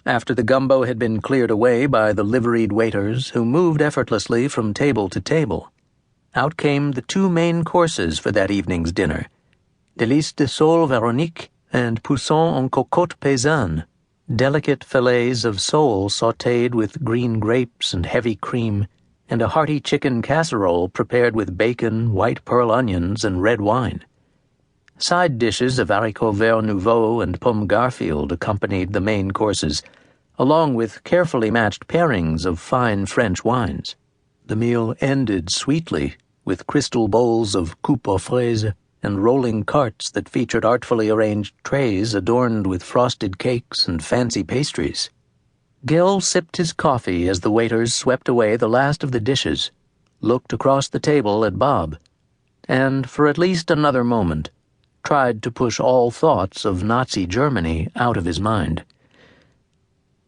After the gumbo had been cleared away by the liveried waiters who moved effortlessly from table to table, out came the two main courses for that evening's dinner, délices de sole Véronique and poisson en cocotte paysanne, delicate fillets of sole sautéed with green grapes and heavy cream, and a hearty chicken casserole prepared with bacon, white pearl onions, and red wine. Side dishes of haricots verts nouveaux and pomme Garfield accompanied the main courses, along with carefully matched pairings of fine French wines. The meal ended sweetly, with crystal bowls of coupe aux fraises and rolling carts that featured artfully arranged trays adorned with frosted cakes and fancy pastries. Gil sipped his coffee as the waiters swept away the last of the dishes, looked across the table at Bob, and, for at least another moment, tried to push all thoughts of Nazi Germany out of his mind.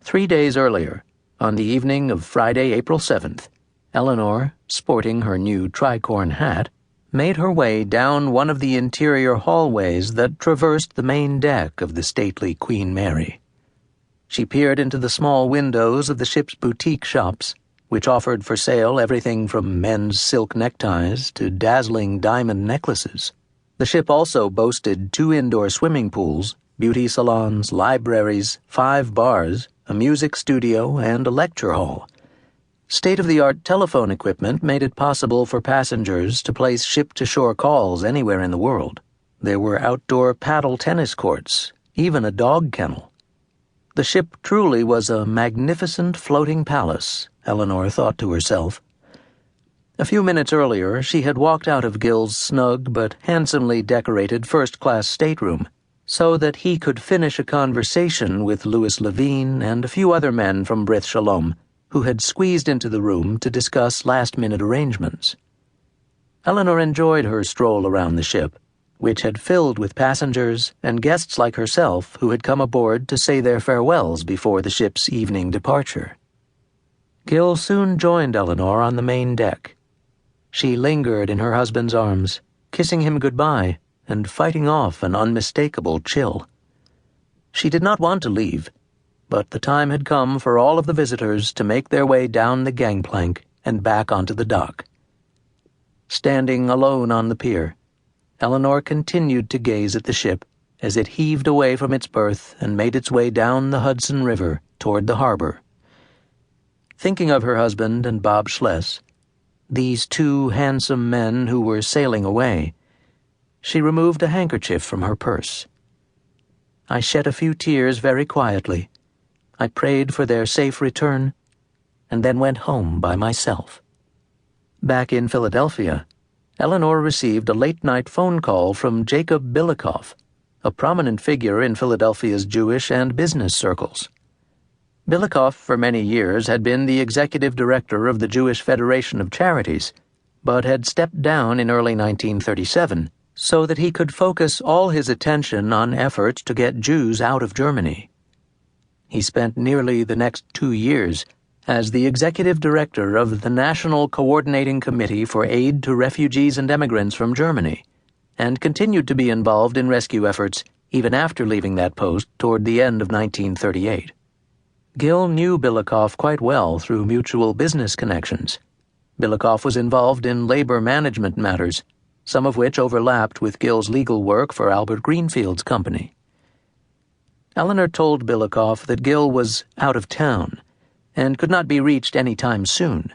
3 days earlier, on the evening of Friday, April 7th, Eleanor, sporting her new tricorn hat, made her way down one of the interior hallways that traversed the main deck of the stately Queen Mary. She peered into the small windows of the ship's boutique shops, which offered for sale everything from men's silk neckties to dazzling diamond necklaces. The ship also boasted 2 indoor swimming pools, beauty salons, libraries, 5 bars, a music studio, and a lecture hall. State-of-the-art telephone equipment made it possible for passengers to place ship-to-shore calls anywhere in the world. There were outdoor paddle tennis courts, even a dog kennel. The ship truly was a magnificent floating palace, Eleanor thought to herself. A few minutes earlier, she had walked out of Gil's snug but handsomely decorated first-class stateroom so that he could finish a conversation with Louis Levine and a few other men from Brith Shalom who had squeezed into the room to discuss last-minute arrangements. Eleanor enjoyed her stroll around the ship, which had filled with passengers and guests like herself who had come aboard to say their farewells before the ship's evening departure. Gil soon joined Eleanor on the main deck. She lingered in her husband's arms, kissing him goodbye and fighting off an unmistakable chill. She did not want to leave, but the time had come for all of the visitors to make their way down the gangplank and back onto the dock. Standing alone on the pier, Eleanor continued to gaze at the ship as it heaved away from its berth and made its way down the Hudson River toward the harbor. Thinking of her husband and Bob Schless, these 2 handsome men who were sailing away, she removed a handkerchief from her purse. I shed a few tears very quietly. I prayed for their safe return, and then went home by myself. Back in Philadelphia, Eleanor received a late-night phone call from Jacob Bilikoff, a prominent figure in Philadelphia's Jewish and business circles. Bilikoff, for many years, had been the executive director of the Jewish Federation of Charities, but had stepped down in early 1937 so that he could focus all his attention on efforts to get Jews out of Germany. He spent nearly the next 2 years as the executive director of the National Coordinating Committee for Aid to Refugees and Immigrants from Germany, and continued to be involved in rescue efforts even after leaving that post toward the end of 1938. Gil knew Bilikoff quite well through mutual business connections. Bilikoff was involved in labor management matters, some of which overlapped with Gil's legal work for Albert Greenfield's company. Eleanor told Bilikoff that Gil was out of town and could not be reached any time soon.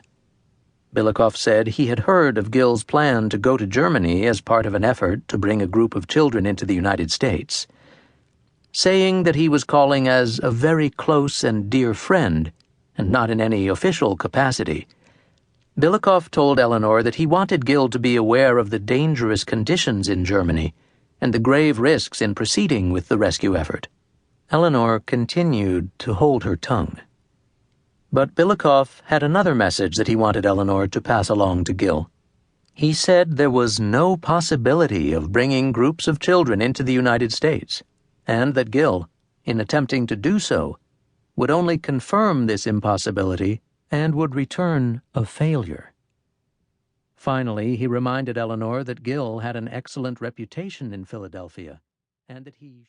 Bilikoff said he had heard of Gil's plan to go to Germany as part of an effort to bring a group of children into the United States. Saying that he was calling as a very close and dear friend, and not in any official capacity, Bilikoff told Eleanor that he wanted Gil to be aware of the dangerous conditions in Germany and the grave risks in proceeding with the rescue effort. Eleanor continued to hold her tongue. But Bilikoff had another message that he wanted Eleanor to pass along to Gil. He said there was no possibility of bringing groups of children into the United States, and that Gil, in attempting to do so, would only confirm this impossibility and would return a failure. Finally, he reminded Eleanor that Gil had an excellent reputation in Philadelphia, and that he